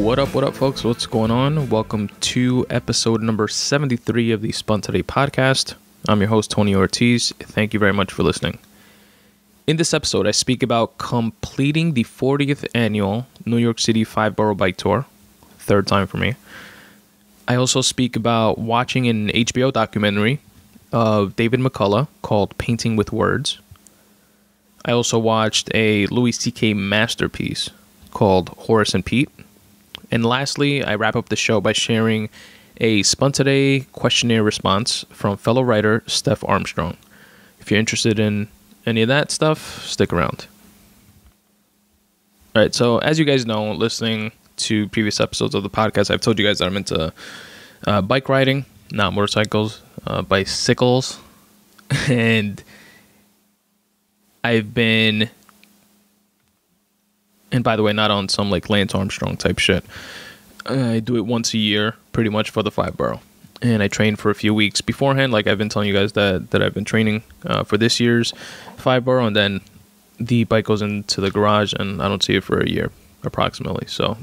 What up, folks? What's going on? Welcome to episode number 73 of the Spun Today podcast. I'm your host, Tony Ortiz. Thank you very much for listening. In this episode, I speak about completing the 40th annual New York City 5-borough bike tour. Third time for me. I also speak about watching an HBO documentary of David McCullough called Painting with Words. I also watched a Louis C.K. masterpiece called Horace and Pete. And lastly, I wrap up the show by sharing a Spun Today Questionnaire response from fellow writer Steph Armstrong. If you're interested in any of that stuff, stick around. All right, so as you guys know, listening to previous episodes of the podcast, I've told you guys that I'm into bike riding, not motorcycles, bicycles. And I've been, and by the way, not on some like Lance Armstrong type shit. I do it once a year, pretty much, for the 5-borough. And I train for a few weeks beforehand. Like I've been telling you guys that I've been training for this year's 5-borough, and then the bike goes into the garage, and I don't see it for a year, approximately. So,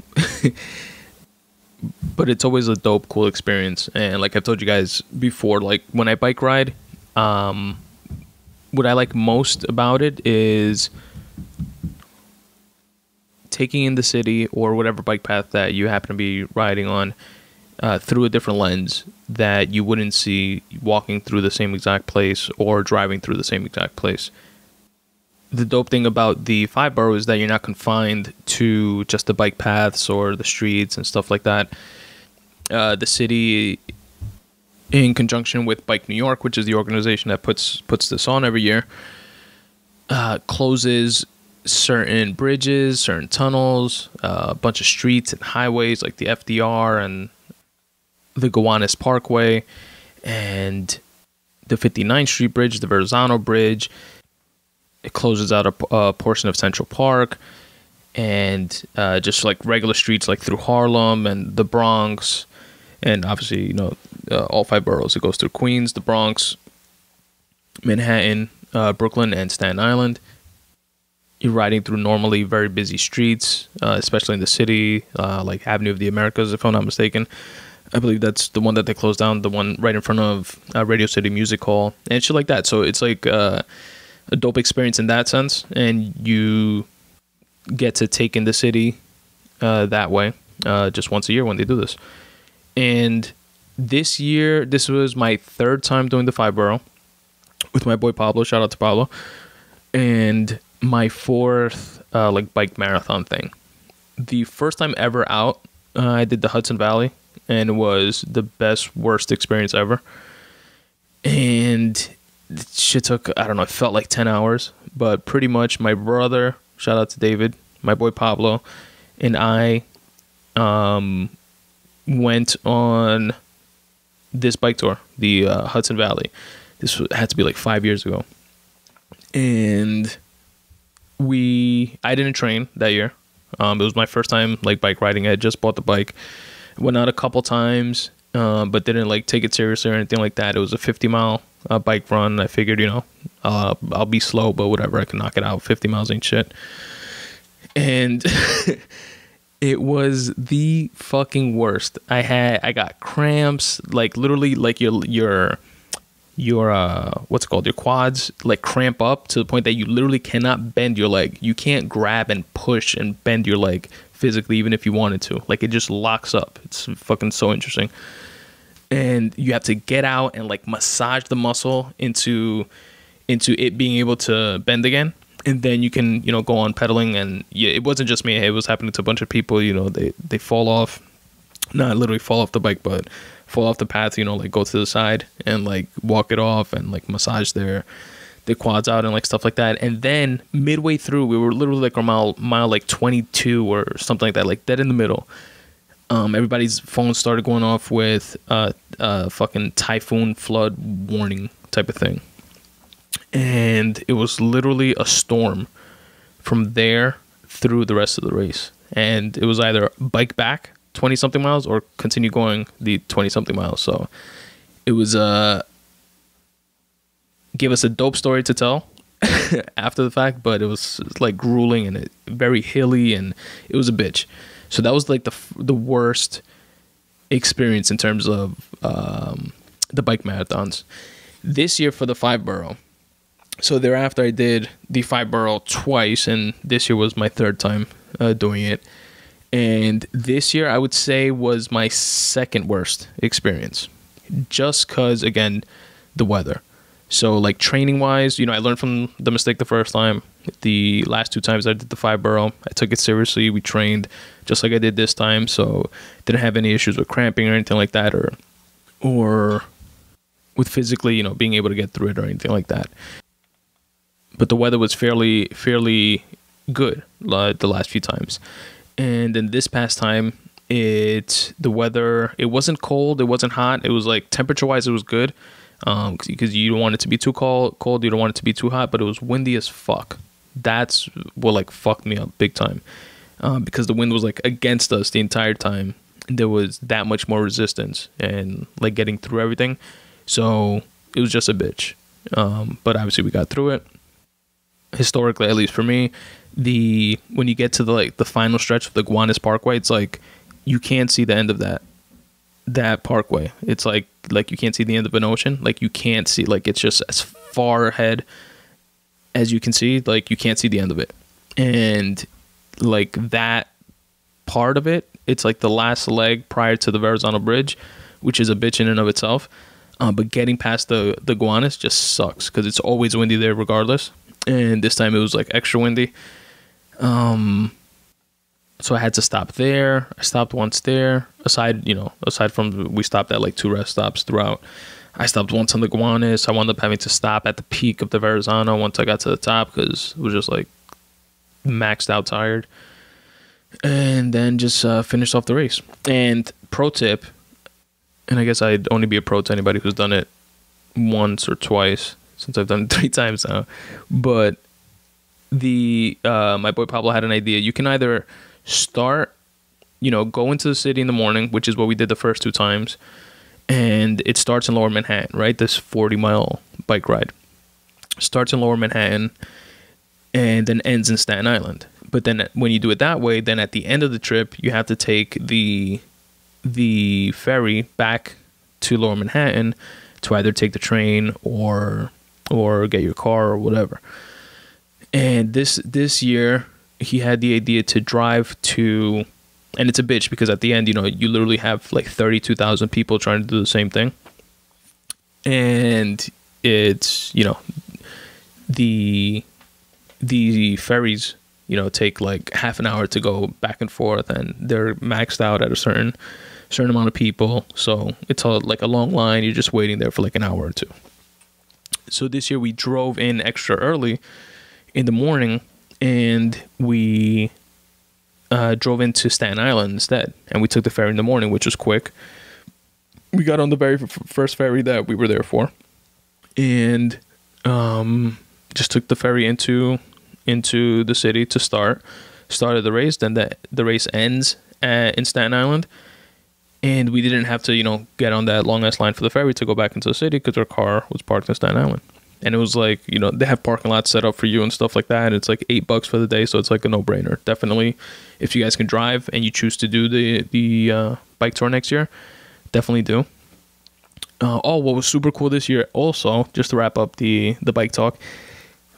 but it's always a dope, cool experience. And like I've told you guys before, like when I bike ride, what I like most about it is taking in the city or whatever bike path that you happen to be riding on through a different lens that you wouldn't see walking through the same exact place or driving through the same exact place. The dope thing about the 5-borough is that you're not confined to just the bike paths or the streets and stuff like that. The city, in conjunction with Bike New York, which is the organization that puts this on every year, closes certain bridges, certain tunnels, a bunch of streets and highways like the FDR and the Gowanus Parkway and the 59th Street Bridge, the Verrazano Bridge. It closes out a portion of Central Park and just like regular streets like through Harlem and the Bronx. And obviously, you know, all 5 boroughs. It goes through Queens, the Bronx, Manhattan, Brooklyn, and Staten Island. You're riding through normally very busy streets, especially in the city, like Avenue of the Americas, if I'm not mistaken. I believe that's the one that they closed down, the one right in front of Radio City Music Hall, and shit like that. So it's like a dope experience in that sense, and you get to take in the city that way just once a year when they do this. And this year, this was my 3rd time doing the 5-borough with my boy Pablo. Shout out to Pablo. And my 4th like bike marathon thing. The first time ever out, I did the Hudson Valley, and it was the best, worst experience ever. And shit took, I don't know, it felt like 10 hours, but pretty much my brother, shout out to David, my boy Pablo, and I went on this bike tour, the Hudson Valley. This had to be like 5 years ago. And I didn't train that year. It was my first time like bike riding. I had just bought the bike. Went out a couple times, but didn't like take it seriously or anything like that. It was a 50-mile bike run. I figured, you know, I'll be slow, but whatever, I can knock it out. 50 miles ain't shit. And it was the fucking worst. I got cramps, like literally, like your what's it called, your quads like cramp up to the point that you literally cannot bend your leg. You can't grab and push and bend your leg physically, even if you wanted to. Like it just locks up. It's fucking so interesting. And you have to get out and like massage the muscle into it being able to bend again. And then you can, you know, go on pedaling. And yeah, it wasn't just me. It was happening to a bunch of people. You know, they fall off, not literally fall off the bike, but fall off the path, you know, like go to the side and like walk it off and like massage their quads out and like stuff like that. And then midway through, we were literally like around mile like 22 or something like that, like dead in the middle. Everybody's phone started going off with fucking typhoon flood warning type of thing. And it was literally a storm from there through the rest of the race. And it was either bike back 20 something miles or continue going the 20 something miles. So it was give us a dope story to tell after the fact, but it was like grueling and very hilly, and it was a bitch. So that was like the worst experience in terms of the bike marathons. This year for the 5 Boro. So thereafter I did the 5 Boro twice, and this year was my third time doing it. And this year I would say was my second worst experience, just because, again, the weather. So like training wise, I learned from the mistake the first time. The last 2 times I did the 5 Boro, I took it seriously. We trained just like I did this time, so didn't have any issues with cramping or anything like that, or with physically, being able to get through it or anything like that. But the weather was fairly good the last few times. And then this past time, the weather, it wasn't cold, it wasn't hot. It was like temperature-wise, it was good, because you don't want it to be too cold, you don't want it to be too hot, but it was windy as fuck. That's what like fucked me up big time, because the wind was like against us the entire time. There was that much more resistance and like getting through everything. So it was just a bitch. But obviously we got through it. Historically, at least for me, when you get to the final stretch of the Gowanus Parkway, it's like you can't see the end of that parkway. It's like you can't see the end of an ocean. Like you can't see, like it's just as far ahead as you can see. Like you can't see the end of it. And like that part of it, it's like the last leg prior to the Verrazano Bridge, which is a bitch in and of itself. But getting past the Gowanus just sucks because it's always windy there regardless. And this time it was like extra windy. So I had to stop there. I stopped once there. Aside from we stopped at like 2 rest stops throughout. I stopped once on the Gowanus. I wound up having to stop at the peak of the Verrazano once I got to the top because it was just like maxed out tired. And then just finished off the race. And pro tip, and I guess I'd only be a pro to anybody who's done it once or twice, since I've done it 3 times now. But my boy Pablo had an idea. You can either start, go into the city in the morning, which is what we did the first 2 times, and it starts in Lower Manhattan, right? This 40-mile bike ride starts in Lower Manhattan and then ends in Staten Island. But then when you do it that way, then at the end of the trip, you have to take the ferry back to Lower Manhattan to either take the train or get your car or whatever. And this year, he had the idea to drive to, and it's a bitch because at the end, you literally have like 32,000 people trying to do the same thing. And it's, the ferries, take like half an hour to go back and forth, and they're maxed out at a certain amount of people. So it's like a long line. You're just waiting there for like an hour or 2. So this year we drove in extra early in the morning, and we drove into Staten Island instead. And we took the ferry in the morning, which was quick. We got on the very first ferry that we were there for, and just took the ferry into the city to started the race. Then the race ends in Staten Island, and we didn't have to get on that long ass line for the ferry to go back into the city because our car was parked in Staten Island. And it was like, they have parking lots set up for you and stuff like that. And it's like $8 for the day, so it's like a no-brainer. Definitely, if you guys can drive and you choose to do the bike tour next year, definitely do. What was super cool this year also, just to wrap up the bike talk,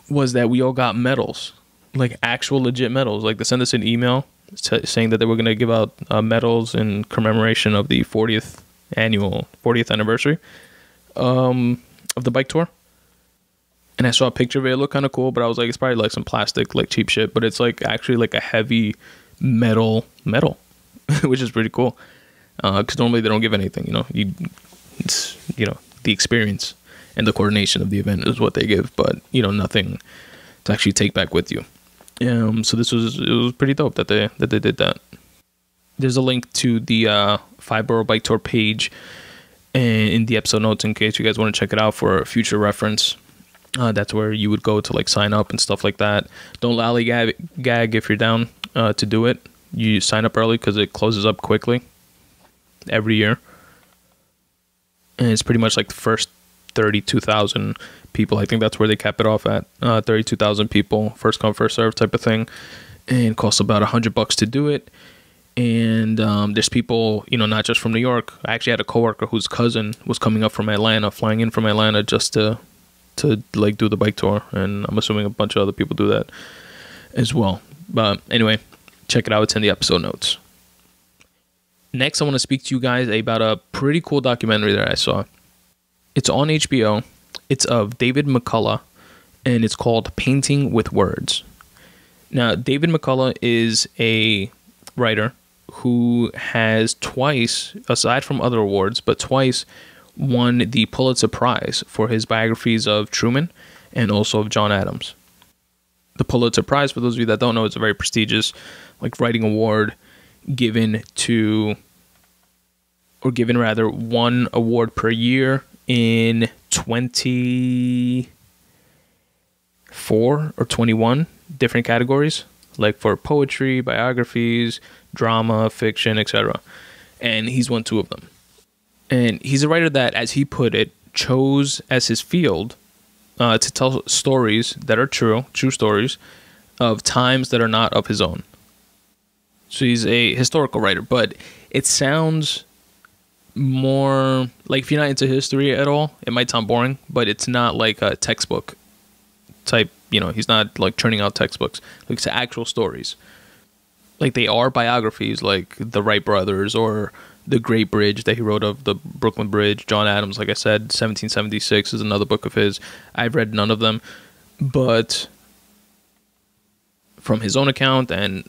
was that we all got medals, like actual legit medals. Like they sent us an email saying that they were going to give out medals in commemoration of the 40th anniversary of the bike tour. And I saw a picture of it. It looked kind of cool, but I was like, it's probably like some plastic, like cheap shit. But it's like actually like a heavy metal, which is pretty cool. Because normally they don't give anything, It's, the experience and the coordination of the event is what they give. But, nothing to actually take back with you. So it was pretty dope that they did that. There's a link to the 5 Boro Bike Tour page in the episode notes in case you guys want to check it out for future reference. That's where you would go to like sign up and stuff like that. Don't lollygag if you're down to do it. You sign up early because it closes up quickly every year. And it's pretty much like the first 32,000 people. I think that's where they cap it off at. 32,000 people, first come, first serve type of thing. And it costs about $100 to do it. And there's people, not just from New York. I actually had a coworker whose cousin was coming up from Atlanta, flying in from Atlanta just to like do the bike tour. And I'm assuming a bunch of other people do that as well. But anyway, check it out. It's in the episode notes. Next, I want to speak to you guys about a pretty cool documentary that I saw. It's on HBO. It's of David McCullough, and it's called Painting with Words. Now, David McCullough is a writer who has twice, aside from other awards, but twice won the Pulitzer Prize for his biographies of Truman and also of John Adams. The Pulitzer Prize, for those of you that don't know, is a very prestigious writing award given one award per year in 24 or 21 different categories, like for poetry, biographies, drama, fiction, etc. And he's won 2 of them. And he's a writer that, as he put it, chose as his field to tell stories that are true stories of times that are not of his own. So he's a historical writer, but it sounds more like, if you're not into history at all, it might sound boring, but it's not like a textbook type, he's not like churning out textbooks. Like, it's actual stories. Like, they are biographies, like the Wright brothers or the Great Bridge that he wrote of, the Brooklyn Bridge. John Adams, like I said, 1776 is another book of his. I've read none of them, but from his own account and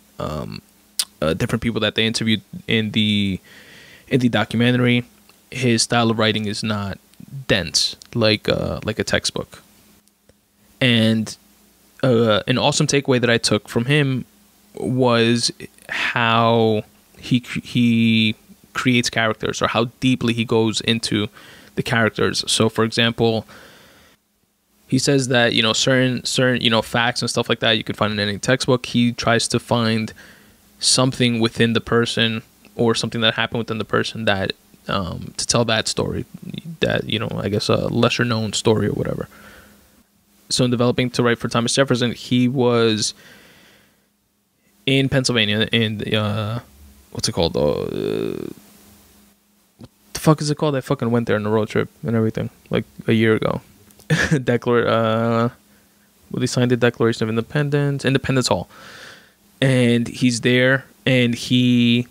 different people that they interviewed in the documentary, his style of writing is not dense like a textbook. And an awesome takeaway that I took from him was how he creates characters, or how deeply he goes into the characters. So, for example, he says that certain facts and stuff like that you could find in any textbook. He tries to find something within the person, or something that happened within the person, that to tell that story, that I guess a lesser known story or whatever. So in developing to write for Thomas Jefferson, he was in Pennsylvania, in what's it called? What the fuck is it called? I fucking went there on a road trip and everything, like a year ago. He signed the Declaration of Independence Hall. And he's there, and he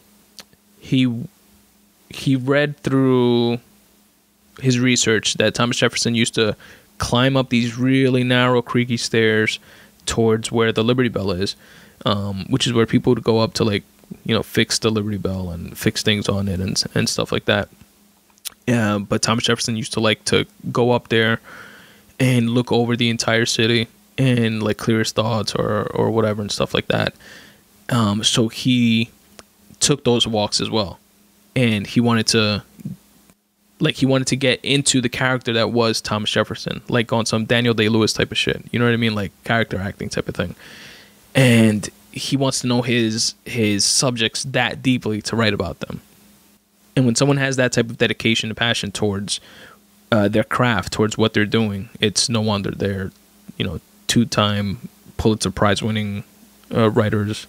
read through his research that Thomas Jefferson used to climb up these really narrow, creaky stairs towards where the Liberty Bell is, which is where people would go up to fix the Liberty Bell and fix things on it and stuff like that. But Thomas Jefferson used to go up there and look over the entire city and clear his thoughts or whatever and stuff like that. So he took those walks as well, and he wanted to get into the character that was Thomas Jefferson, like on some Daniel Day-Lewis type of shit. You know what I mean? Like character acting type of thing. And he wants to know his subjects that deeply to write about them. And when someone has that type of dedication and passion towards their craft, towards what they're doing, it's no wonder they're 2-time Pulitzer Prize winning writers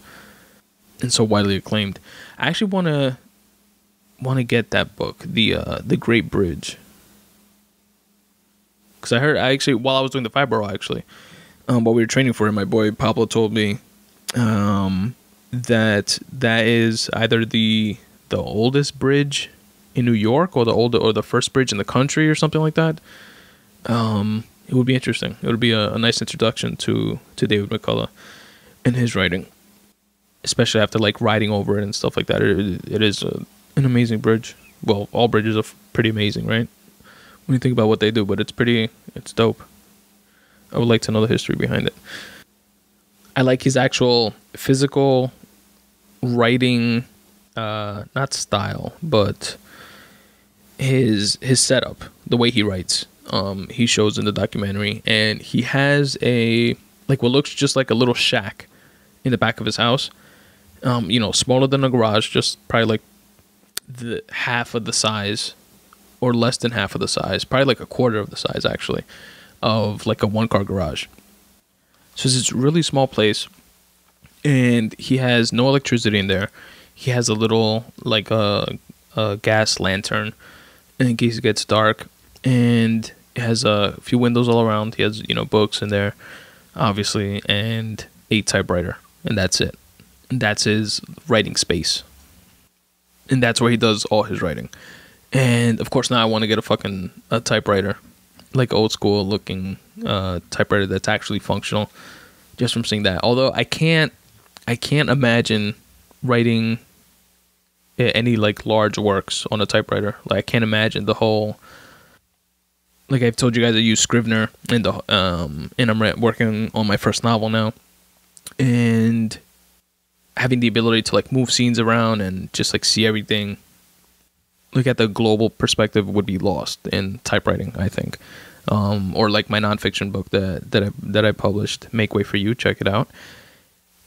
and so widely acclaimed. I actually want to get that book, the Great Bridge, because I actually, while I was doing the Boro, actually, while we were training for it, my boy Pablo told me that is either the oldest bridge in New York, or the first bridge in the country, or something like that. It would be interesting. It would be a nice introduction to David McCullough and his writing, especially after riding over it and stuff like that. It is an amazing bridge. Well, all bridges are pretty amazing, right? When you think about what they do, but it's dope. I would like to know the history behind it. I like his actual physical writing, not style, but his setup, the way he writes. He shows in the documentary, and he has what looks just like a little shack in the back of his house. Smaller than a garage, just probably the half of the size, or less than half of the size, probably a quarter of the size actually, of a 1-car garage. So it's this really small place, and he has no electricity in there. he has a little like a gas lantern in case it gets dark, and it has a few windows all around. He has, you know, books in there, obviously, and a typewriter, and that's it. And that's his writing space, and that's where he does all his writing. And of course, now I want to get a typewriter, like old school looking typewriter that's actually functional, just from seeing that. Although I can't imagine writing any like large works on a typewriter. Like I can't imagine the whole. Like I've told you guys, I use Scrivener, and I'm working on my first novel now, and having the ability to like move scenes around and just like see everything, look at the global perspective, would be lost in typewriting, I think. Or like my nonfiction book that I published, Make Way for You, check it out.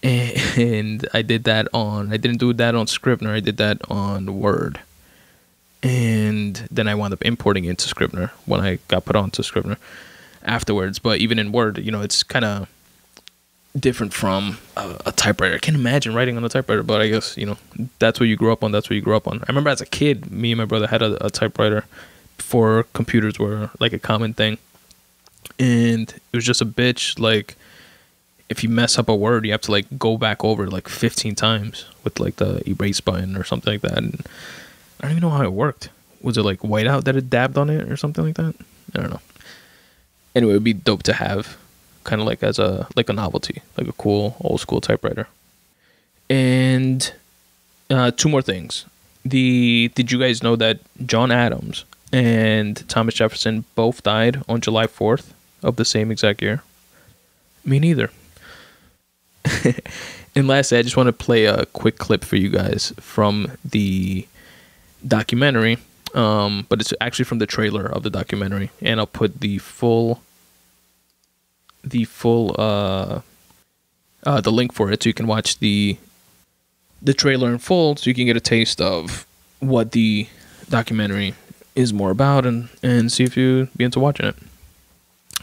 And I didn't do that on Scrivener, I did that on Word. And then I wound up importing it into Scrivener when I got put onto Scrivener afterwards. But even in Word, you know, it's kind of different from a typewriter. I can't imagine writing on a typewriter, but I guess, you know, that's what you grew up on. That's what you grew up on. I remember as a kid, me and my brother had a typewriter before computers were like a common thing, and it was just a bitch. Like if you mess up a word, you have to like go back over it like 15 times with like the erase button or something like that. And I don't even know how it worked. Was it like whiteout that it dabbed on it or something like that? I don't know. Anyway, it would be dope to have kind of like as a novelty, like a cool old school typewriter. And two more things. Did you guys know that John Adams and Thomas Jefferson both died on July 4th of the same exact year? Me neither. And lastly, I just want to play a quick clip for you guys from the documentary, but it's actually from the trailer of the documentary, and I'll put the link for it so you can watch the trailer in full, so you can get a taste of what the documentary is more about, and see if you'd be into watching it.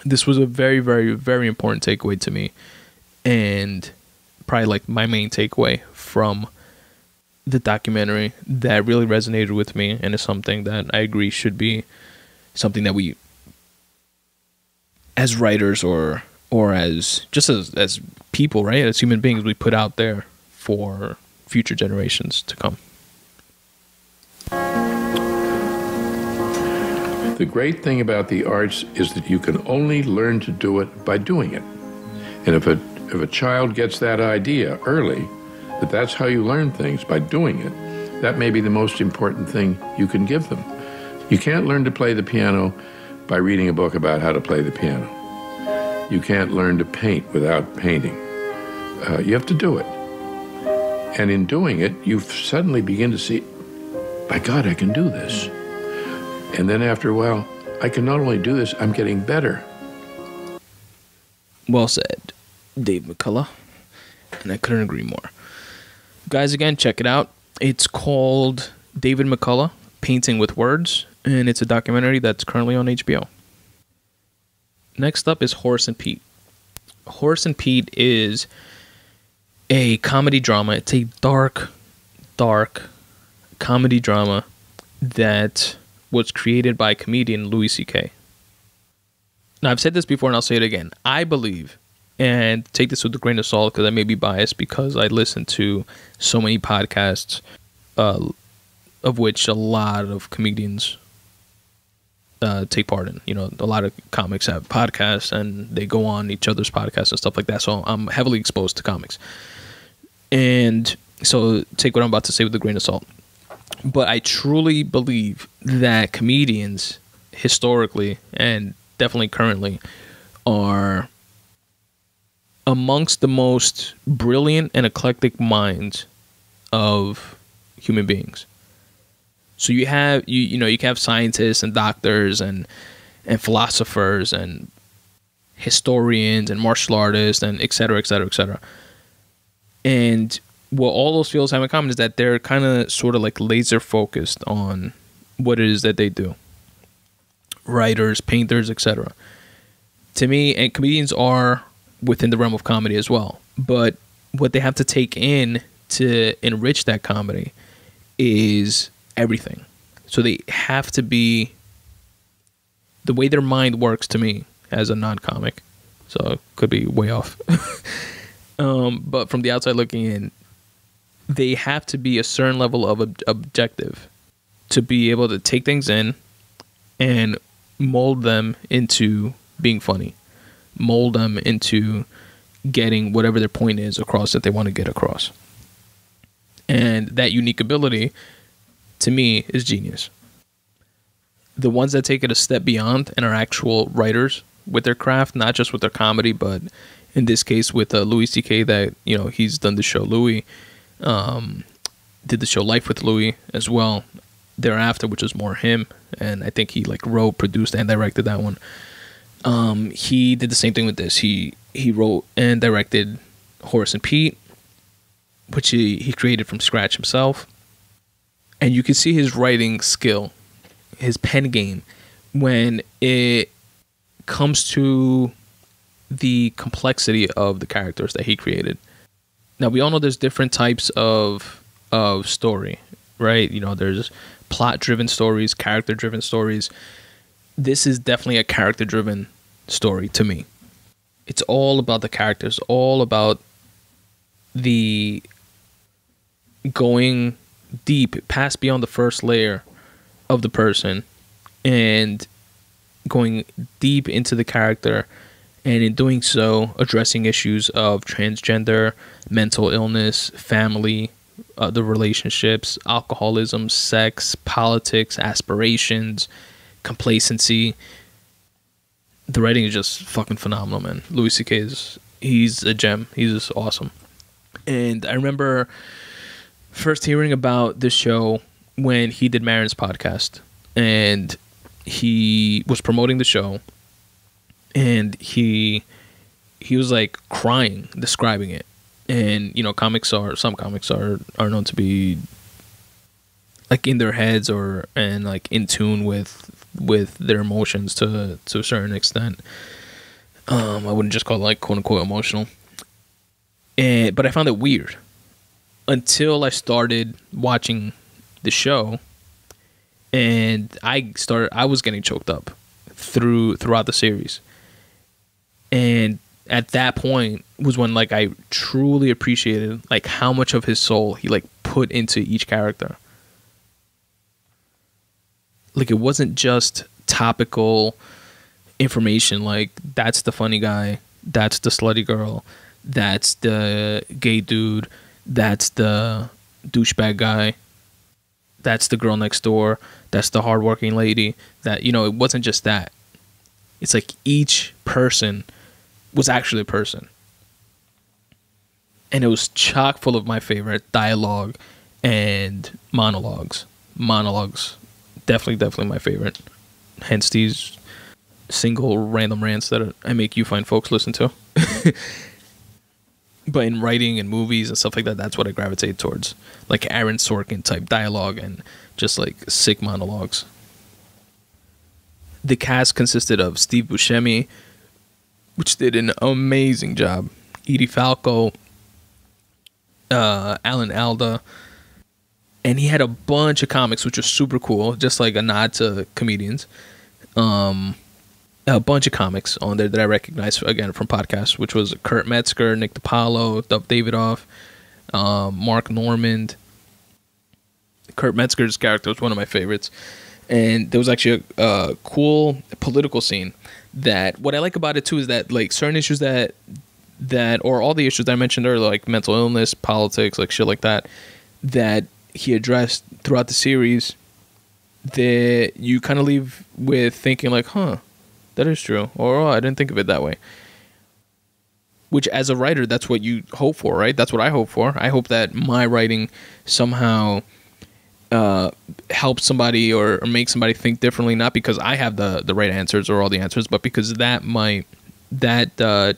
This was a very, very, very important takeaway to me, and probably like my main takeaway from the documentary that really resonated with me, and is something that I agree should be something that we, as writers or as just as people, right, as human beings, we put out there for future generations to come. The great thing about the arts is that you can only learn to do it by doing it. And if a child gets that idea early, that that's how you learn things, by doing it, that may be the most important thing you can give them. You can't learn to play the piano by reading a book about how to play the piano. You can't learn to paint without painting. You have to do it. And in doing it, you suddenly begin to see, by God, I can do this. And then after a while, I can not only do this, I'm getting better. Well said, Dave McCullough. And I couldn't agree more. Guys, again, check it out. It's called David McCullough, Painting with Words, and it's a documentary that's currently on HBO. Next up is Horace and Pete. Horace and Pete is a comedy drama. It's a dark, dark comedy drama that was created by comedian Louis C.K. Now, I've said this before and I'll say it again. I believe, and take this with a grain of salt because I may be biased because I listen to so many podcasts, of which a lot of comedians take part in. You know, a lot of comics have podcasts and they go on each other's podcasts and stuff like that. So I'm heavily exposed to comics. And so take what I'm about to say with a grain of salt. But I truly believe that comedians historically and definitely currently are amongst the most brilliant and eclectic minds of human beings. So you have you can have scientists and doctors and philosophers and historians and martial artists and et cetera, et cetera, et cetera. And what all those fields have in common is that they're kind of sort of like laser focused on what it is that they do. Writers, painters, etc. To me, and comedians are within the realm of comedy as well. But what they have to take in to enrich that comedy is everything. So they have to be, the way their mind works to me as a non-comic, so it could be way off. But from the outside looking in, they have to be a certain level of objective to be able to take things in and mold them into being funny, mold them into getting whatever their point is across that they want to get across. And that unique ability, to me, is genius. The ones that take it a step beyond and are actual writers with their craft, not just with their comedy, but in this case with Louis C.K. that, you know, he's done the show Louis, did the show Life with Louis as well thereafter, which was more him, and I think he like wrote, produced, and directed that one. He did the same thing with this. He wrote and directed Horace and Pete, which he created from scratch himself. And you can see his writing skill, his pen game, when it comes to the complexity of the characters that he created. Now, we all know there's different types of story, right? You know, there's plot-driven stories, character-driven stories. This is definitely a character-driven story to me. It's all about the characters, all about the going deep, past beyond the first layer of the person, and going deep into the character, and in doing so, addressing issues of transgender, mental illness, family, the relationships, alcoholism, sex, politics, aspirations, complacency. The writing is just fucking phenomenal, man. Louis C.K. he's a gem. He's just awesome. And I remember first hearing about this show when he did Maron's podcast, and he was promoting the show, and he was like crying describing it. And you know, some comics are known to be like in their heads and like in tune with their emotions to a certain extent. I wouldn't just call it like quote unquote emotional. But I found it weird until I started watching the show, and I was getting choked up throughout the series. And at that point was when like I truly appreciated like how much of his soul he like put into each character. Like, it wasn't just topical information like that's the funny guy, that's the slutty girl, that's the gay dude, that's the douchebag guy, that's the girl next door, that's the hardworking lady. That, you know, it wasn't just that. It's like each person was actually a person. And it was chock full of my favorite dialogue and monologues. Definitely my favorite. Hence these single random rants that I make you fine folks listen to. But in writing and movies and stuff like that, that's what I gravitate towards. Like Aaron Sorkin type dialogue and just like sick monologues. The cast consisted of Steve Buscemi, which did an amazing job, Edie Falco, Alan Alda, and he had a bunch of comics, which was super cool, just like a nod to comedians. A bunch of comics on there that I recognize, again, from podcasts, which was Kurt Metzger, Nick DiPaolo, Dov Davidoff, Mark Normand. Kurt Metzger's character was one of my favorites. And there was actually a cool political scene that, what I like about it too is that like certain issues that or all the issues that I mentioned earlier, like mental illness, politics, like shit like that he addressed throughout the series, that you kind of leave with thinking like, huh, that is true, or oh, I didn't think of it that way. Which, as a writer, that's what you hope for, right? That's what I hope for. I hope that my writing somehow help somebody or make somebody think differently, not because I have the right answers or all the answers, but because that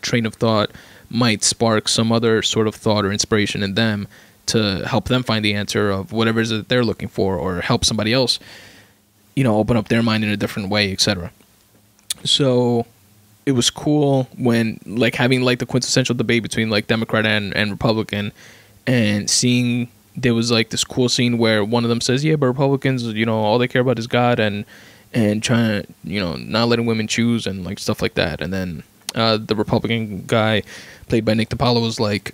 train of thought might spark some other sort of thought or inspiration in them to help them find the answer of whatever it is that they're looking for, or help somebody else, you know, open up their mind in a different way, etc. So it was cool when like having like the quintessential debate between like Democrat and Republican, and seeing there was like this cool scene where one of them says, yeah, but Republicans, all they care about is God and trying to, not letting women choose and like stuff like that. And then the Republican guy played by Nick DiPaolo was like,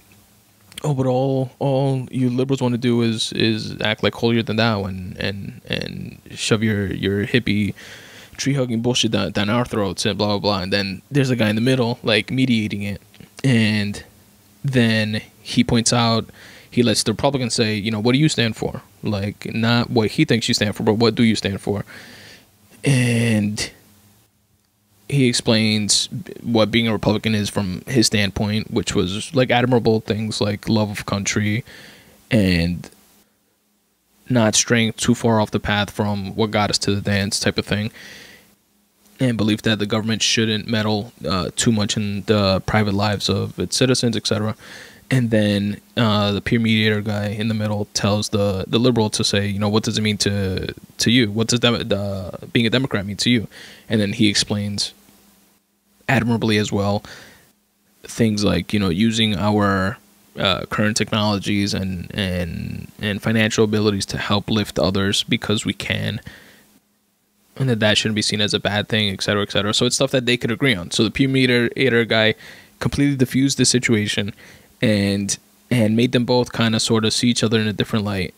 oh, but all you liberals want to do is act like holier than thou and shove your hippie tree hugging bullshit down our throats and blah blah blah. And then there's a guy in the middle like mediating it, and then he points out, he lets the Republicans say, what do you stand for? Like, not what he thinks you stand for, but what do you stand for? And he explains what being a Republican is from his standpoint, which was like admirable things like love of country and not straying too far off the path from what got us to the dance type of thing, and belief that the government shouldn't meddle too much in the private lives of its citizens, etc. And then the peer mediator guy in the middle tells the liberal to say, what does it mean to you? What does being a Democrat mean to you? And then he explains admirably as well things like, using our current technologies and financial abilities to help lift others because we can, and that shouldn't be seen as a bad thing, etc., etc. So it's stuff that they could agree on. So the peer mediator guy completely diffused the situation and made them both kind of sort of see each other in a different light.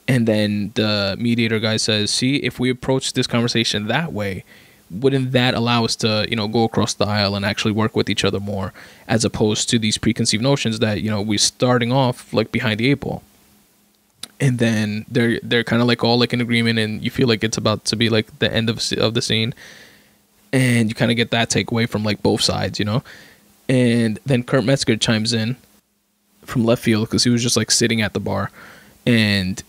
And then the mediator guy says, see, if we approach this conversation that way, wouldn't that allow us to, go across the aisle and actually work with each other more, as opposed to these preconceived notions that, we're starting off like behind the eight ball. And then they're kind of like all like in agreement, and you feel like it's about to be like the end of the scene, and you kind of get that takeaway from like both sides, And then Kurt Metzger chimes in from left field because he was just like sitting at the bar, and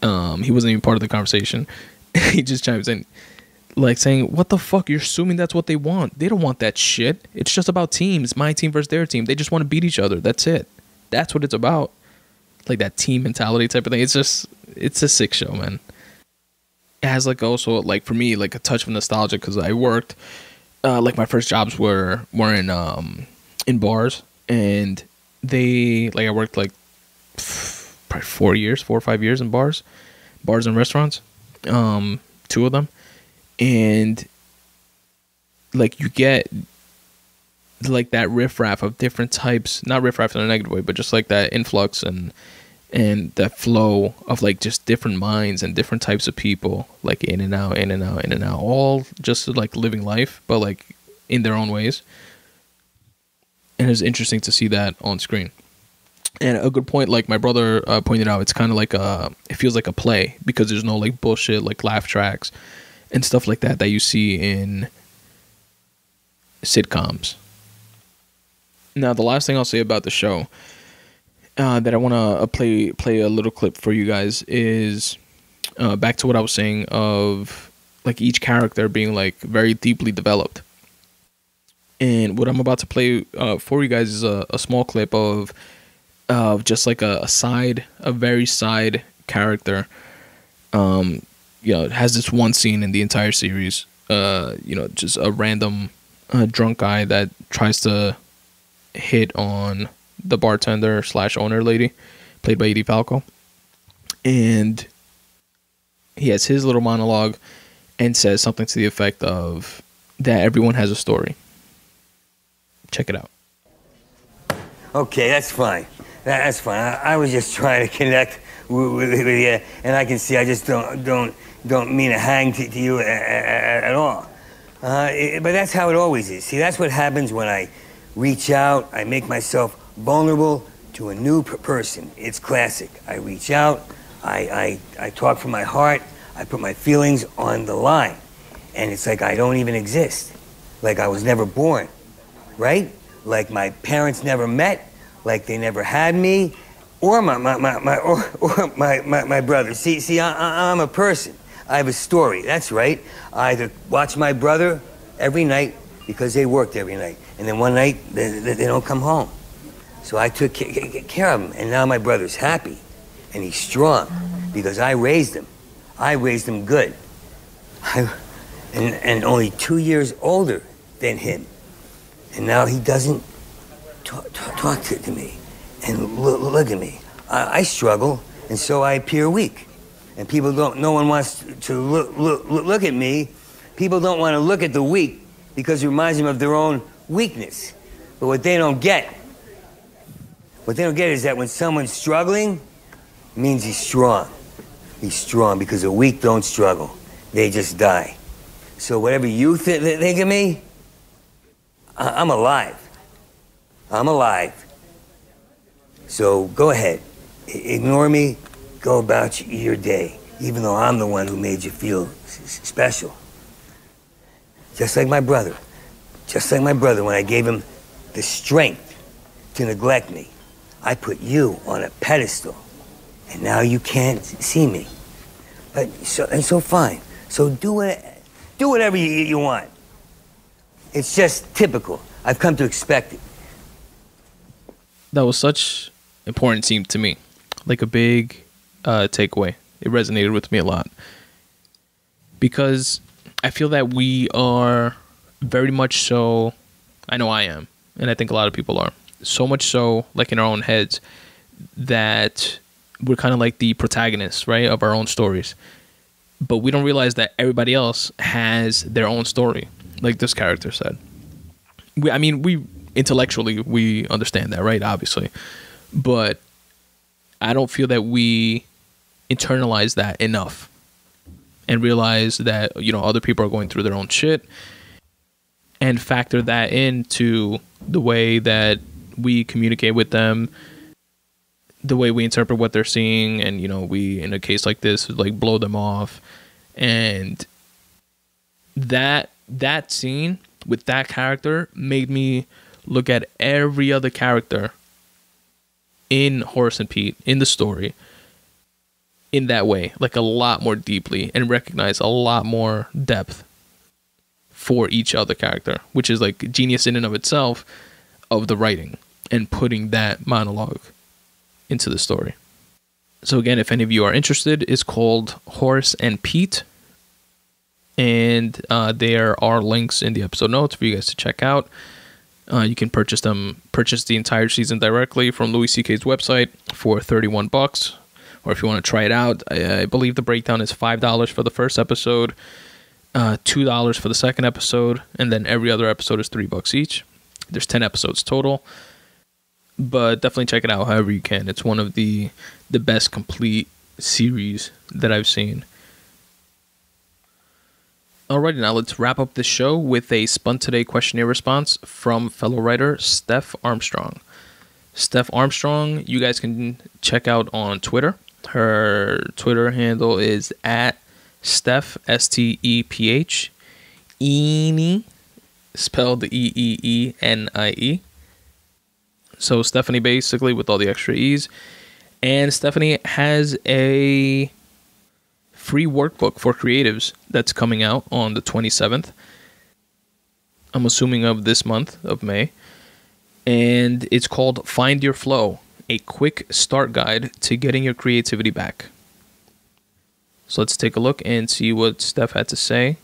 he wasn't even part of the conversation. He just chimes in like saying, what the fuck, you're assuming that's what they want. They don't want that shit. It's just about teams, my team versus their team. They just want to beat each other. That's it. That's what it's about. Like that team mentality type of thing. It's a sick show, man. It has like also like for me like a touch of nostalgia because I worked like my first jobs were in bars, and I worked like probably 4 or 5 years in bars and restaurants, 2 of them, and like you get like that riffraff of different types, not riffraff in a negative way, but just like that influx and that flow of like just different minds and different types of people, like in and out, all just like living life, but like in their own ways. And it's interesting to see that on screen. And a good point, like my brother pointed out, it's kind of like it feels like a play because there's no like bullshit, like laugh tracks and stuff like that you see in sitcoms. Now, the last thing I'll say about the show that I want to play a little clip for you guys is back to what I was saying of like each character being like very deeply developed. And what I'm about to play for you guys is a small clip of just like a very side character. It has this one scene in the entire series, just a random drunk guy that tries to hit on the bartender / owner lady, played by Edie Falco. And he has his little monologue and says something to the effect of that everyone has a story. Check it out. Okay, that's fine. That's fine. I was just trying to connect with you, and I can see I just don't mean a hang to you at all. But that's how it always is. See, that's what happens when I reach out. I make myself vulnerable to a new person. It's classic. I reach out. I talk from my heart. I put my feelings on the line, and it's like I don't even exist. Like I was never born. Right? Like my parents never met, like they never had me, or my brother. See, I'm a person. I have a story. That's right. I either watch my brother every night because they worked every night, and then one night they don't come home. So I took care of him, and now my brother's happy, and he's strong because I raised him. I raised him good. And only 2 years older than him. And now he doesn't talk to me. And look at me. I struggle, and so I appear weak. And people don't, no one wants to look at me. People don't want to look at the weak because it reminds them of their own weakness. But what they don't get is that when someone's struggling, it means he's strong. He's strong because the weak don't struggle. They just die. So whatever you think of me, I'm alive. I'm alive. So go ahead. Ignore me. Go about your day, even though I'm the one who made you feel special. Just like my brother. Just like my brother, when I gave him the strength to neglect me, I put you on a pedestal, and now you can't see me. But so fine. So do whatever you want. It's just typical. I've come to expect it. That was such an important scene to me, like a big takeaway. It resonated with me a lot because I feel that we are very much so, I know I am, and I think a lot of people are, so much so like in our own heads that we're kind of like the protagonists, right, of our own stories. But we don't realize that everybody else has their own story, like this character said. We intellectually, we understand that, right, obviously. But I don't feel that we internalize that enough and realize that, you know, other people are going through their own shit and factor that into the way that we communicate with them, the way we interpret what they're seeing, and, you know, we, in a case like this, like blow them off. And that scene with that character made me look at every other character in Horace and Pete, in the story, in that way, like a lot more deeply, and recognize a lot more depth for each other character, which is like genius in and of itself of the writing and putting that monologue into the story. So again, if any of you are interested, it's called Horace and Pete, and there are links in the episode notes for you guys to check out. You can purchase the entire season directly from Louis C.K.'s website for $31, or if you want to try it out, I believe the breakdown is $5 for the first episode, $2 for the second episode, and then every other episode is $3 each. There's 10 episodes total. But definitely check it out however you can. It's one of the best complete series that I've seen. Alrighty, now let's wrap up this show with a Spun Today Questionnaire response from fellow writer Steph Armstrong. Steph Armstrong, you guys can check out on Twitter. Her Twitter handle is at Steph, S-T-E-P-H, Eenie, spelled E-E-E-N-I-E. So Stephanie, basically, with all the extra E's. And Stephanie has a free workbook for creatives that's coming out on the 27th. I'm assuming of this month of May. And it's called Find Your Flow, a quick start guide to getting your creativity back. So let's take a look and see what Steph had to say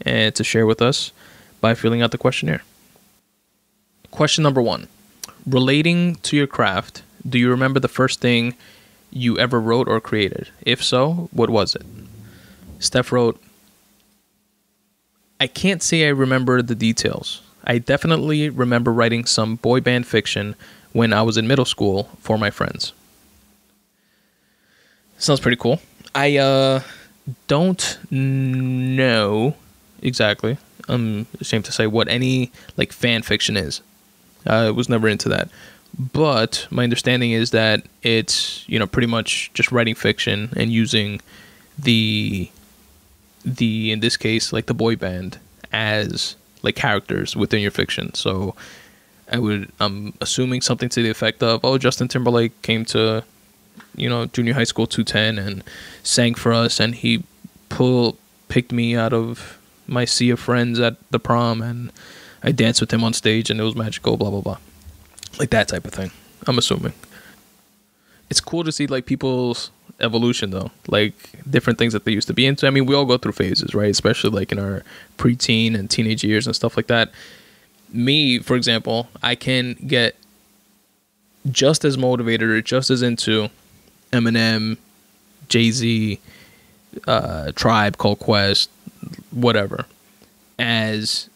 and to share with us by filling out the questionnaire. Question number 1. Relating to your craft, do you remember the first thing you ever wrote or created? If so, what was it? Steph wrote, I can't say I remember the details. I definitely remember writing some boy band fiction when I was in middle school for my friends. Sounds pretty cool. I don't know exactly, I'm ashamed to say, what any like fan fiction is. I was never into that. But my understanding is that it's, you know, pretty much just writing fiction and using the in this case, like the boy band as like characters within your fiction. So I'm assuming something to the effect of, oh, Justin Timberlake came to, you know, junior high school 210 and sang for us, and he picked me out of my sea of friends at the prom, and I danced with him on stage, and it was magical, blah, blah, blah. Like that type of thing, I'm assuming. It's cool to see, like, people's evolution, though. Like, different things that they used to be into. I mean, we all go through phases, right? Especially, like, in our preteen and teenage years and stuff like that. Me, for example, I can get just as motivated or just as into Eminem, Jay-Z, Tribe Called Quest, whatever, as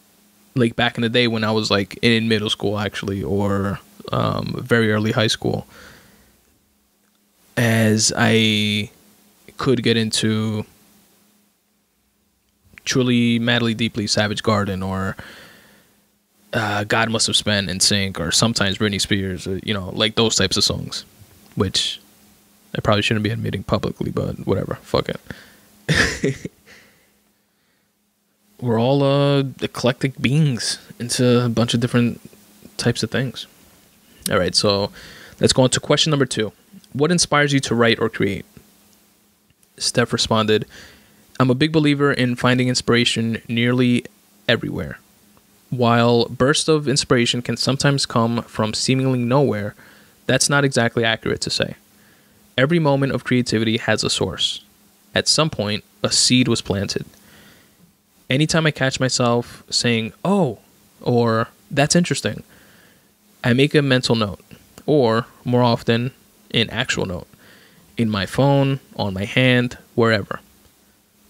like back in the day when I was like in middle school actually, or very early high school, as I could get into Truly, Madly, Deeply, Savage Garden, or God Must Have Spent, NSYNC, or sometimes Britney Spears, or, you know, like those types of songs, which I probably shouldn't be admitting publicly, but whatever, fuck it. We're all eclectic beings into a bunch of different types of things. All right, so let's go on to question number 2. What inspires you to write or create? Steph responded, I'm a big believer in finding inspiration nearly everywhere. While bursts of inspiration can sometimes come from seemingly nowhere, that's not exactly accurate to say. Every moment of creativity has a source. At some point, a seed was planted. Anytime I catch myself saying, oh, or that's interesting, I make a mental note, or more often, an actual note, in my phone, on my hand, wherever.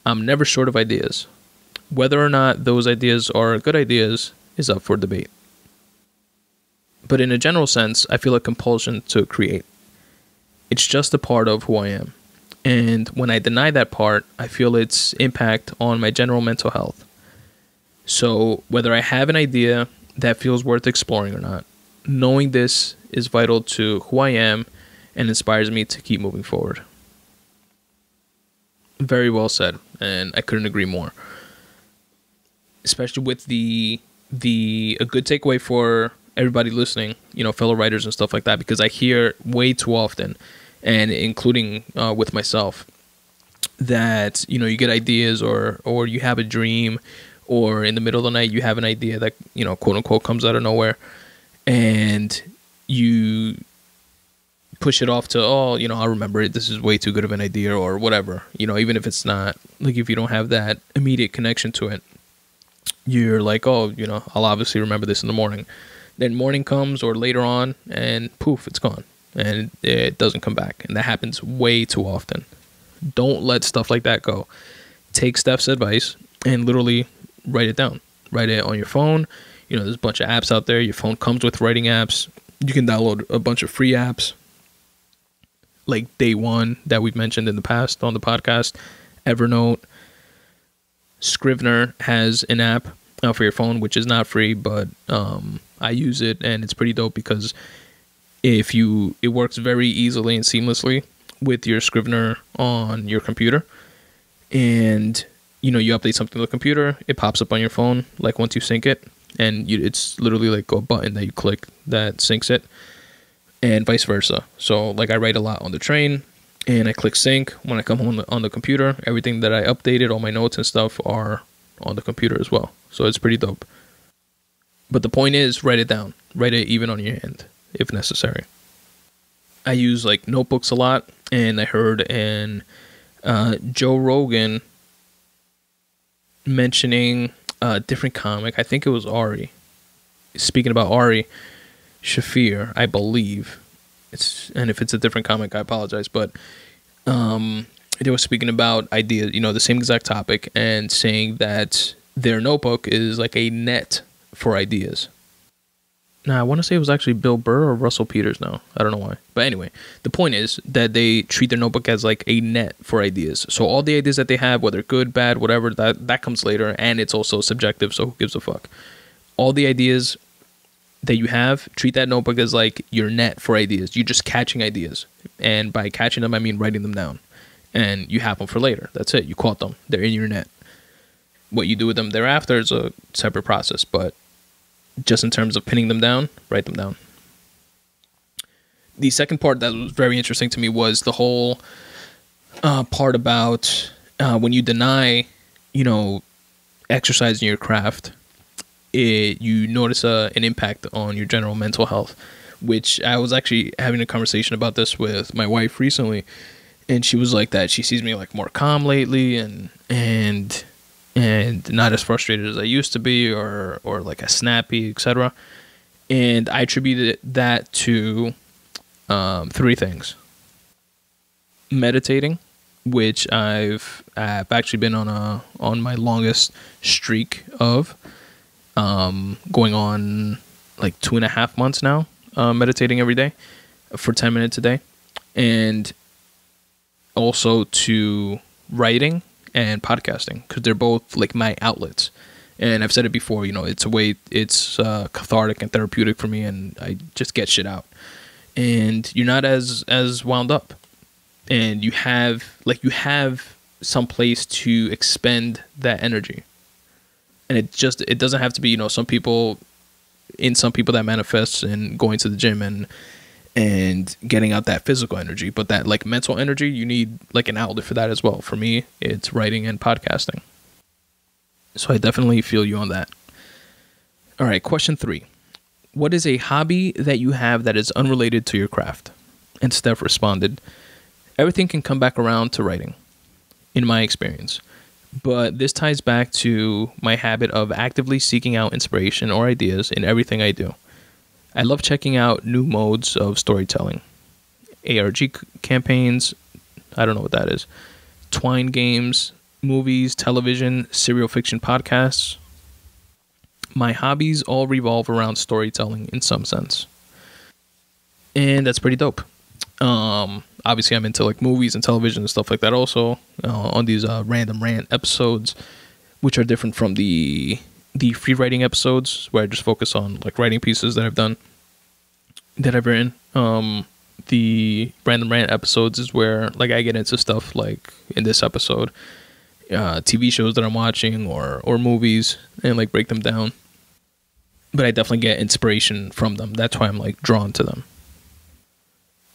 I'm never short of ideas. Whether or not those ideas are good ideas is up for debate. But in a general sense, I feel a compulsion to create. It's just a part of who I am. And when I deny that part, I feel its impact on my general mental health. So whether I have an idea that feels worth exploring or not, knowing this is vital to who I am and inspires me to keep moving forward. Very well said, and I couldn't agree more. Especially with a good takeaway for everybody listening, you know, fellow writers and stuff like that, because I hear way too often, and including with myself, that, you know, you get ideas or you have a dream, or in the middle of the night you have an idea that, you know, quote unquote comes out of nowhere, and you push it off to, oh, you know, I'll remember it, this is way too good of an idea, or whatever, you know, even if it's not, like, if you don't have that immediate connection to it, you're like, oh, you know, I'll obviously remember this in the morning. Then morning comes, or later on, and poof, it's gone, and it doesn't come back. And that happens way too often. Don't let stuff like that go. Take Steph's advice and literally write it down. Write it on your phone. You know, there's a bunch of apps out there. Your phone comes with writing apps. You can download a bunch of free apps, like Day One that we've mentioned in the past on the podcast, Evernote. Scrivener has an app for your phone, which is not free, but I use it, and it's pretty dope because it works very easily and seamlessly with your Scrivener on your computer. And, you know, you update something to the computer, it pops up on your phone, like once you sync it, and it's literally like a button that you click that syncs it, and vice versa. So, like, I write a lot on the train, and I click sync. When I come home on the computer, everything that I updated, all my notes and stuff, are on the computer as well. So it's pretty dope. But the point is, write it down. Write it even on your hand, if necessary. I use, like, notebooks a lot, and I heard Joe Rogan mentioning a different comic. I think it was Ari. Speaking about Ari Shafir, I believe. And if it's a different comic, I apologize, but they were speaking about ideas, you know, the same exact topic, and saying that their notebook is like a net for ideas. Now, I want to say it was actually Bill Burr or Russell Peters now. I don't know why. But anyway, the point is that they treat their notebook as like a net for ideas. So all the ideas that they have, whether good, bad, whatever, that comes later, and it's also subjective, so who gives a fuck? All the ideas that you have, treat that notebook as like your net for ideas. You're just catching ideas, and by catching them, I mean writing them down, and you have them for later. That's it. You caught them. They're in your net. What you do with them thereafter is a separate process, but just in terms of pinning them down, write them down. The second part that was very interesting to me was the whole part about when you deny, you know, exercising your craft, you notice an impact on your general mental health, which I was actually having a conversation about this with my wife recently, and she was like that she sees me like more calm lately, and not as frustrated as I used to be, or like a snappy, etc. And I attributed that to 3 things. meditating, which I've actually been on my longest streak of going on like 2.5 months now, meditating every day for 10 minutes a day, and also to writing and podcasting, because they're both like my outlets. And I've said it before, it's a way, it's cathartic and therapeutic for me, and I just get shit out. And you're not as wound up, and you have some place to expend that energy. And it doesn't have to be, some people that manifests in going to the gym and getting out that physical energy, but that like mental energy, you need like an outlet for that as well. For me, it's writing and podcasting. So I definitely feel you on that. All right, question 3. What is a hobby that you have that is unrelated to your craft? And Steph responded, everything can come back around to writing, in my experience. But this ties back to my habit of actively seeking out inspiration or ideas in everything I do. I love checking out new modes of storytelling. ARG campaigns, I don't know what that is. Twine games, movies, television, serial fiction podcasts. My hobbies all revolve around storytelling in some sense. And that's pretty dope. Obviously, I'm into like movies and television and stuff like that also, on these random rant episodes, which are different from the free writing episodes where I just focus on like writing pieces that I've written. The random rant episodes is where like I get into stuff like in this episode, TV shows that I'm watching or movies, and like break them down. But I definitely get inspiration from them. That's why I'm like drawn to them.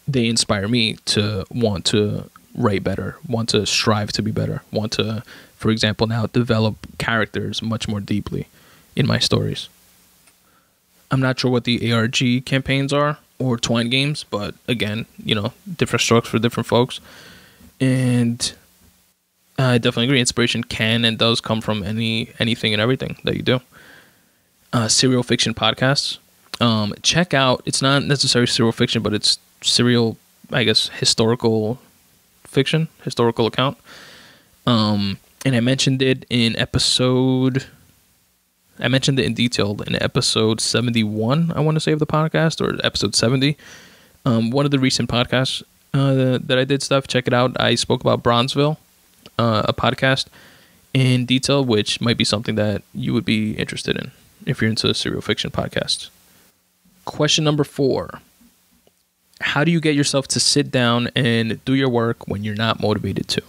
They inspire me to want to write better, want to strive to be better, want to, for example, now develop characters much more deeply in my stories. I'm not sure what the ARG campaigns are or Twine games, but again, different strokes for different folks. And I definitely agree. Inspiration can and does come from anything and everything that you do. Serial fiction podcasts. Check out, it's not necessarily serial fiction, but it's serial, I guess, historical fiction, historical account. And I mentioned it in detail in episode 71, I want to say, of the podcast, or episode 70. One of the recent podcasts that I did stuff, check it out. I spoke about Bronzeville, a podcast in detail, which might be something that you would be interested in if you're into serial fiction podcasts. Question number 4. How do you get yourself to sit down and do your work when you're not motivated to?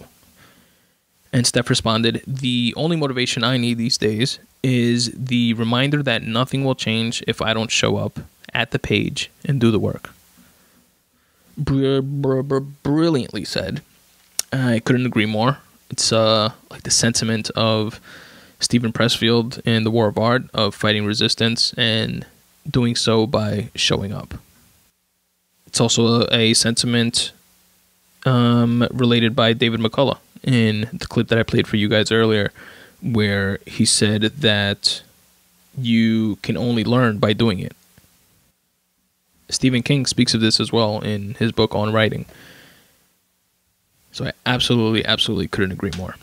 And Steph responded, the only motivation I need these days is the reminder that nothing will change if I don't show up at the page and do the work. Brilliantly said. I couldn't agree more. It's like the sentiment of Stephen Pressfield in The War of Art, of fighting resistance and doing so by showing up. It's also a sentiment related by David McCullough in the clip that I played for you guys earlier, where he said that you can only learn by doing it. Stephen King speaks of this as well in his book on writing. So I absolutely couldn't agree more.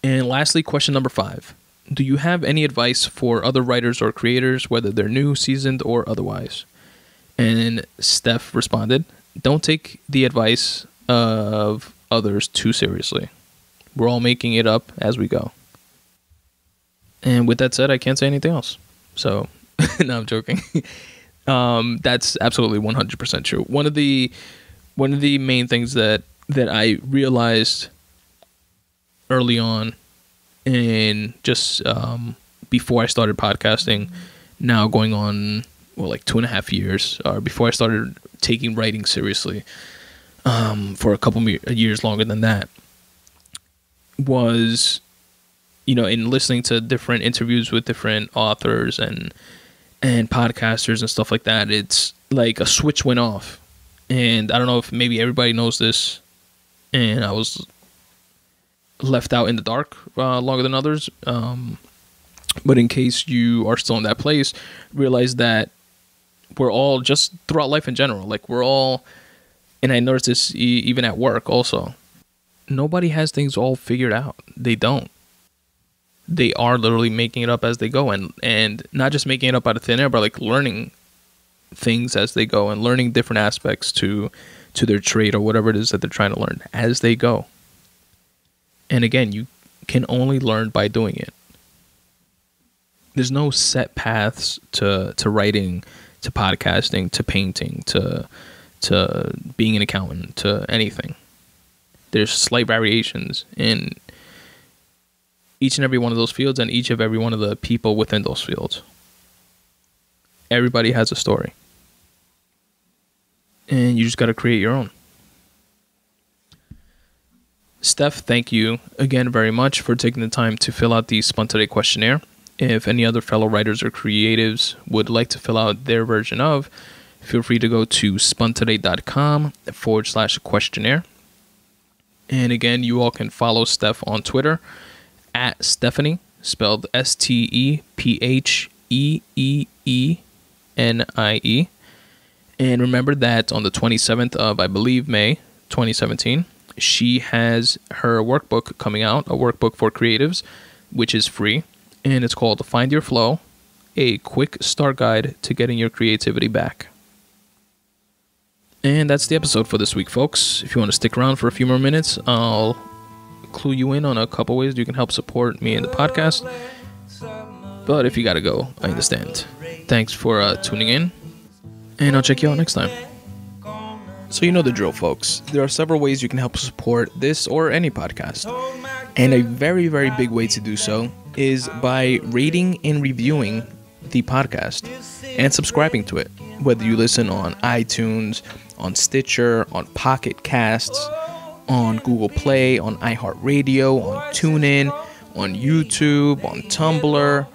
And lastly, question number 5. Do you have any advice for other writers or creators, whether they're new, seasoned, or otherwise? And Steph responded, don't take the advice of others too seriously. We're all making it up as we go. And with that said, I can't say anything else. So, no, I'm joking. That's absolutely 100% true. One of the main things that I realized early on, and just before I started podcasting, now going on like 2.5 years, or before I started taking writing seriously, for a couple years longer than that, was, in listening to different interviews with different authors and podcasters and stuff like that, it's like a switch went off. And I don't know if maybe everybody knows this, and I was left out in the dark longer than others. But in case you are still in that place, realize that we're all, just throughout life in general, like we're all And I noticed this even at work also. Nobody has things all figured out. They don't. They are literally making it up as they go, and not just making it up out of thin air, but like learning things as they go and learning different aspects to their trade or whatever it is that they're trying to learn as they go. And again, you can only learn by doing it. There's no set paths to writing, to podcasting, to painting, to being an accountant, to anything. There's slight variations in each and every one of those fields and each of every one of the people within those fields. Everybody has a story. And you just got to create your own. Steph, thank you again very much for taking the time to fill out the Spun Today Questionnaire. If any other fellow writers or creatives would like to fill out their version of, feel free to go to spuntoday.com/questionnaire. And again, you all can follow Steph on Twitter at Stephanie, spelled STEPHEEENIE. And remember that on the 27th of, I believe, May 2017, she has her workbook coming out, a workbook for creatives, which is free. And it's called Find Your Flow, a quick start guide to getting your creativity back. And that's the episode for this week, folks. If you want to stick around for a few more minutes, I'll clue you in on a couple ways you can help support me and the podcast. But if you got to go, I understand. Thanks for tuning in, and I'll check you out next time. So you know the drill, folks. There are several ways you can help support this or any podcast. And a very, very big way to do so is by rating and reviewing the podcast and subscribing to it. Whether you listen on iTunes, on Stitcher, on Pocket Casts, on Google Play, on iHeartRadio, on TuneIn, on YouTube, on Tumblr.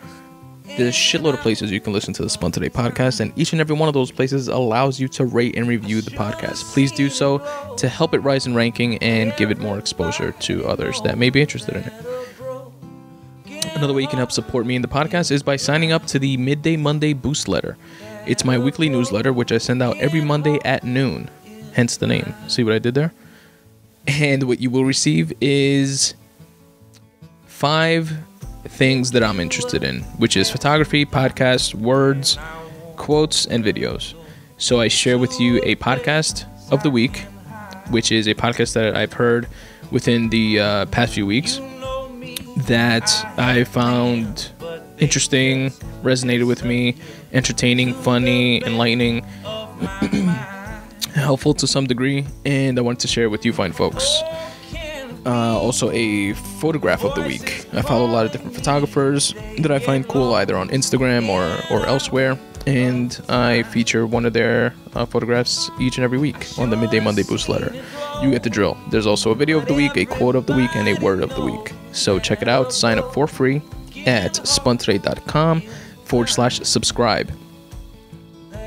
There's a shitload of places you can listen to the Spun Today podcast, and each and every one of those places allows you to rate and review the podcast. Please do so to help it rise in ranking and give it more exposure to others that may be interested in it. Another way you can help support me in the podcast is by signing up to the Midday Monday Boost Letter. It's my weekly newsletter, which I send out every Monday at noon, hence the name. See what I did there? And what you will receive is 5 things that I'm interested in, which is photography, podcasts, words, quotes, and videos. So I share with you a podcast of the week, which is a podcast that I've heard within the past few weeks that I found interesting, resonated with me, entertaining, funny, enlightening, helpful to some degree, and I wanted to share it with you fine folks. Also a photograph of the week. I follow a lot of different photographers that I find cool either on Instagram or elsewhere, and I feature one of their photographs each and every week on the Midday Monday Boost Letter. You get the drill. There's also a video of the week, a quote of the week, and a word of the week. So check it out. Sign up for free at spuntoday.com/subscribe.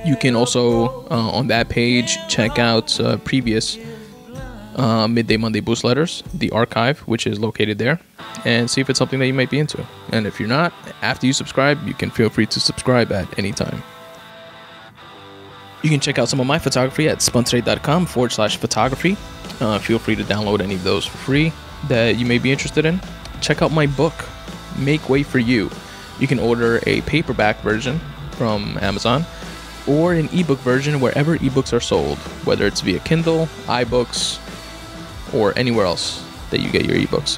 You can also, on that page, check out previous Midday Monday Boost Letters, the archive, which is located there, and see if it's something that you might be into. And if you're not, after you subscribe, you can feel free to subscribe at any time. You can check out some of my photography at spuntoday.com/photography. Feel free to download any of those for free that you may be interested in. Check out my book, Make Way for You. You can order a paperback version from Amazon or an ebook version wherever ebooks are sold, whether it's via Kindle, iBooks, or anywhere else that you get your ebooks.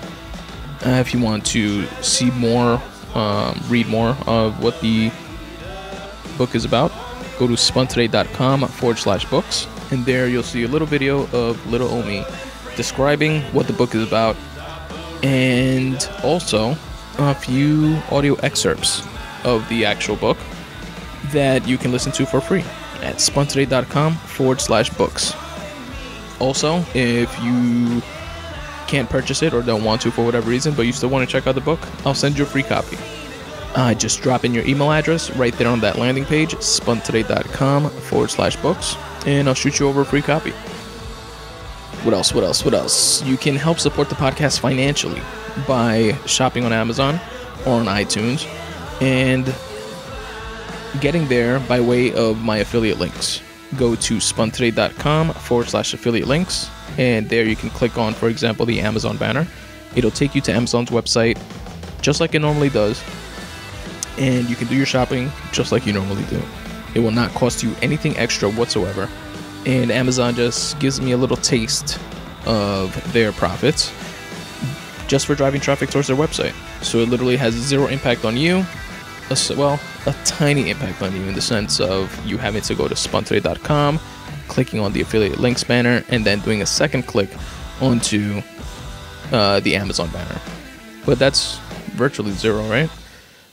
If you want to see more, read more of what the book is about, go to spuntoday.com/books, and there you'll see a little video of little Omi describing what the book is about, and also a few audio excerpts of the actual book that you can listen to for free at spuntoday.com/books. Also, if you can't purchase it or don't want to for whatever reason, but you still want to check out the book, I'll send you a free copy. Just drop in your email address right there on that landing page, spuntoday.com/books, and I'll shoot you over a free copy. What else? You can help support the podcast financially by shopping on Amazon or on iTunes and getting there by way of my affiliate links. go to spuntoday.com/affiliate links, and there you can click on, for example, the Amazon banner. It'll take you to Amazon's website just like it normally does, and you can do your shopping just like you normally do. It will not cost you anything extra whatsoever, and Amazon just gives me a little taste of their profits just for driving traffic towards their website. So it literally has zero impact on you. Well, a tiny impact on you in the sense of you having to go to spuntoday.com, clicking on the affiliate links banner, and then doing a second click onto the Amazon banner. But that's virtually zero, right?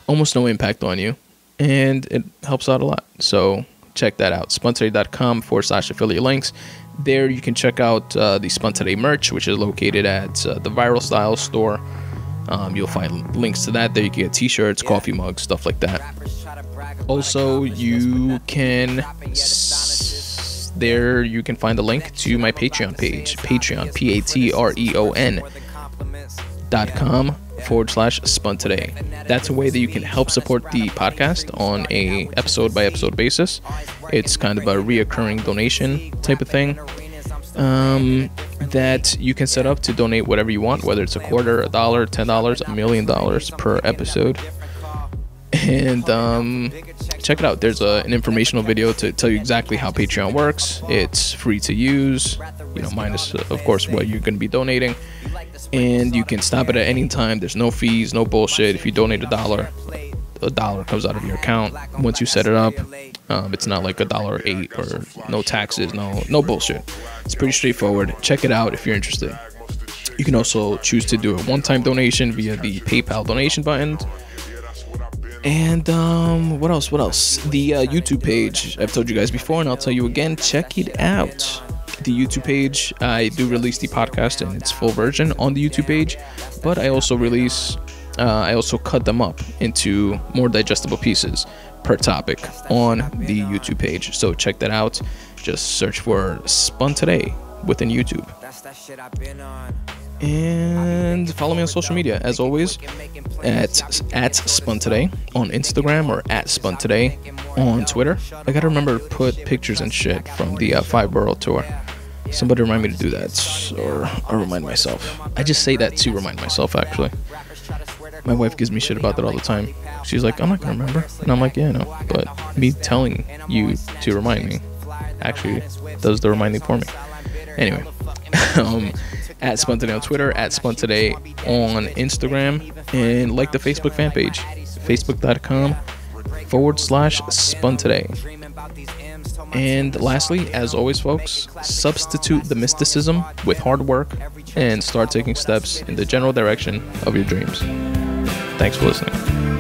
Almost no impact on you, and it helps out a lot. So check that out, spuntoday.com/affiliate links. There you can check out the Spun Today merch, which is located at the Viral Style store. You'll find links to that. There you can get t-shirts, coffee mugs, stuff like that. Also, you can find a link to my Patreon page, Patreon, patreon.com/Spun Today. That's a way that you can help support the podcast on a episode by episode basis. It's kind of a reoccurring donation type of thing that you can set up to donate whatever you want, whether it's $0.25, $1, $10, $1 million per episode. And check it out. There's an informational video to tell you exactly how Patreon works. It's free to use, minus of course what you're going to be donating, and you can stop it at any time. There's no fees, no bullshit. If you donate $1 comes out of your account once you set it up. It's not like $1.08 or no taxes, no bullshit. It's pretty straightforward. Check it out if you're interested. You can also choose to do a one-time donation via the PayPal donation button. And what else? The YouTube page. I've told you guys before, and I'll tell you again. Check it out. The YouTube page. I do release the podcast in its full version on the YouTube page, but I also cut them up into more digestible pieces per topic on the YouTube page. So check that out. Just search for Spun Today within YouTube. And follow me on social media, as always, at Spun Today on Instagram, or at Spun Today on Twitter. I gotta remember to put pictures and shit from the 5 Boro tour. Somebody remind me to do that, or I'll remind myself. I just say that to remind myself, actually. My wife gives me shit about that all the time. She's like, I'm not gonna remember. And I'm like, yeah, I know. But me telling you to remind me actually does the reminding for me. Anyway, at Spun Today on Twitter, at Spun Today on Instagram, and like the Facebook fan page, facebook.com/Spun Today. And lastly, as always, folks, substitute the mysticism with hard work and start taking steps in the general direction of your dreams. Thanks for listening.